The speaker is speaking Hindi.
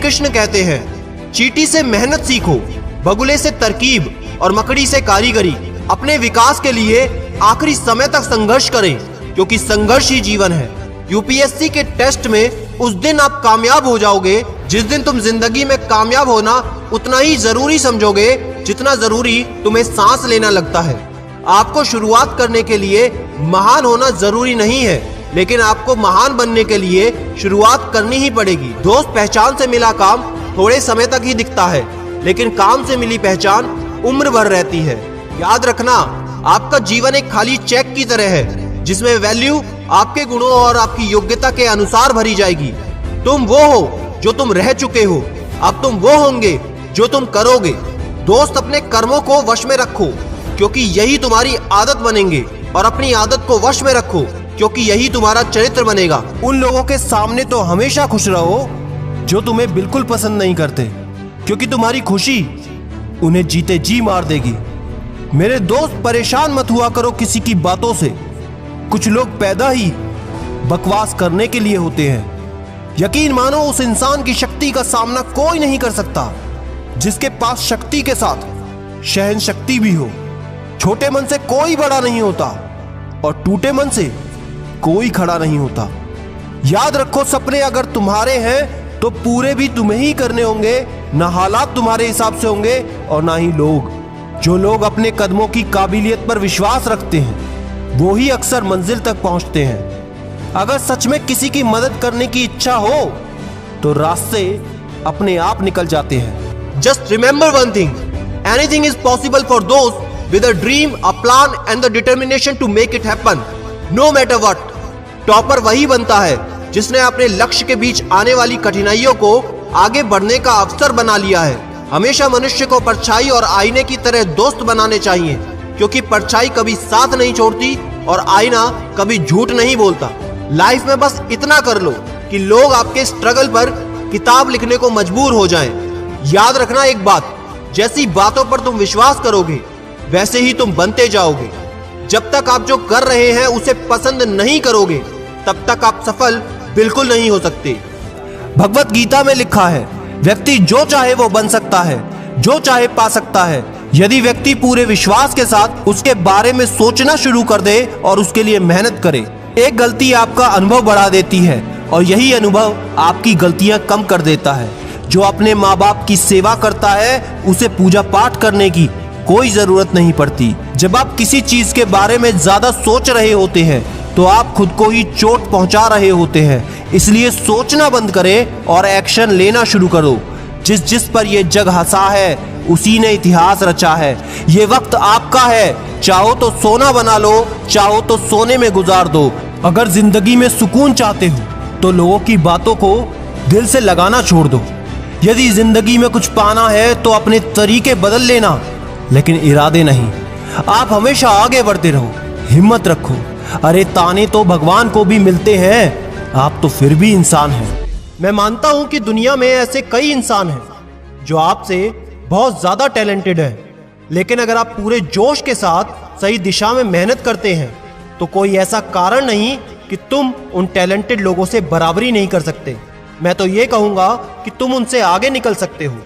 कृष्ण कहते हैं, चींटी से मेहनत सीखो, बगुले से तरकीब और मकड़ी से कारीगरी। अपने विकास के लिए आखिरी समय तक संघर्ष करें, क्योंकि संघर्ष ही जीवन है। यूपीएससी के टेस्ट में उस दिन आप कामयाब हो जाओगे जिस दिन तुम जिंदगी में कामयाब होना उतना ही जरूरी समझोगे जितना जरूरी तुम्हें सांस लेना लगता है। आपको शुरुआत करने के लिए महान होना जरूरी नहीं है, लेकिन आपको महान बनने के लिए शुरुआत करनी ही पड़ेगी। दोस्त पहचान से मिला काम थोड़े समय तक ही दिखता है, लेकिन काम से मिली पहचान उम्र भर रहती है। याद रखना, आपका जीवन एक खाली चेक की तरह है, जिसमें वैल्यू आपके गुणों और आपकी योग्यता के अनुसार भरी जाएगी। तुम वो हो जो तुम रह चुके हो, अब तुम वो होंगे जो तुम करोगे। दोस्त, अपने कर्मों को वश में रखो, क्योंकि यही तुम्हारी आदत बनेंगे, और अपनी आदत को वश में रखो, क्योंकि यही तुम्हारा चरित्र बनेगा। उन लोगों के सामने तो हमेशा खुश रहो जो तुम्हें बिल्कुल पसंद नहीं करते, क्योंकि तुम्हारी खुशी उन्हें जीते जी मार देगी। मेरे दोस्त, परेशान मत हुआ करो किसी की बातों से। कुछ लोग पैदा ही बकवास करने के लिए होते हैं। यकीन मानो, उस इंसान की शक्ति का सामना कोई नहीं कर सकता जिसके पास शक्ति के साथ सहन शक्ति भी हो। छोटे मन से कोई बड़ा नहीं होता, और टूटे मन से कोई खड़ा नहीं होता। याद रखो, सपने अगर तुम्हारे हैं तो पूरे भी तुम्हें ही करने होंगे। ना हालात तुम्हारे हिसाब से होंगे और ना ही लोग। जो लोग अपने कदमों की काबिलियत पर विश्वास रखते हैं वो ही अक्सर मंजिल तक पहुंचते हैं। अगर सच में किसी की मदद करने की इच्छा हो तो रास्ते अपने आप निकल जाते हैं। Just remember one thing, anything is possible for those with a dream, a plan and the determination to make it happen, no matter what। Topper वही बनता है जिसने अपने लक्ष्य के बीच आने वाली कठिनाइयों को आगे बढ़ने का अवसर बना लिया है। हमेशा मनुष्य को परछाई और आईने की तरह दोस्त बनाने चाहिए, क्योंकि परछाई कभी साथ नहीं छोड़ती और आईना कभी झूठ नहीं बोलता। लाइफ में बस इतना कर लो कि लोग आपके स्ट्रगल पर किताब लिखने को मजबूर हो जाएं। याद रखना एक बात, जैसी बातों पर तुम विश्वास करोगे वैसे ही तुम बनते जाओगे। जब तक आप जो कर रहे हैं उसे पसंद नहीं करोगे, तब तक आप सफल बिल्कुल नहीं हो सकते। भगवत गीता में लिखा है, व्यक्ति जो चाहे वो बन सकता है, जो चाहे पा सकता है, यदि व्यक्ति पूरे विश्वास के साथ उसके बारे में सोचना शुरू कर दे और उसके लिए मेहनत करे। एक गलती आपका अनुभव बढ़ा देती है और यही अनुभव आपकी गलतियां कम कर देता है। जो अपने माँ बाप की सेवा करता है उसे पूजा पाठ करने की कोई जरूरत नहीं पड़ती। जब आप किसी चीज के बारे में ज्यादा सोच रहे होते हैं तो आप खुद को ही चोट पहुंचा रहे होते हैं। इसलिए सोचना बंद करें और एक्शन लेना शुरू करो। जिस पर ये जग हंसा है उसी ने इतिहास रचा है। ये वक्त आपका है, चाहो तो सोना बना लो, चाहो तो सोने में गुजार दो। अगर जिंदगी में सुकून चाहते हो तो लोगों की बातों को दिल से लगाना छोड़ दो। यदि जिंदगी में कुछ पाना है तो अपने तरीके बदल लेना, लेकिन इरादे नहीं। आप हमेशा आगे बढ़ते रहो, हिम्मत रखो। अरे ताने तो भगवान को भी मिलते हैं, आप तो फिर भी इंसान हैं। मैं मानता हूं कि दुनिया में ऐसे कई इंसान हैं जो आपसे बहुत ज्यादा टैलेंटेड हैं, लेकिन अगर आप पूरे जोश के साथ सही दिशा में मेहनत करते हैं तो कोई ऐसा कारण नहीं कि तुम उन टैलेंटेड लोगों से बराबरी नहीं कर सकते। मैं तो ये कहूंगा कि तुम उनसे आगे निकल सकते हो।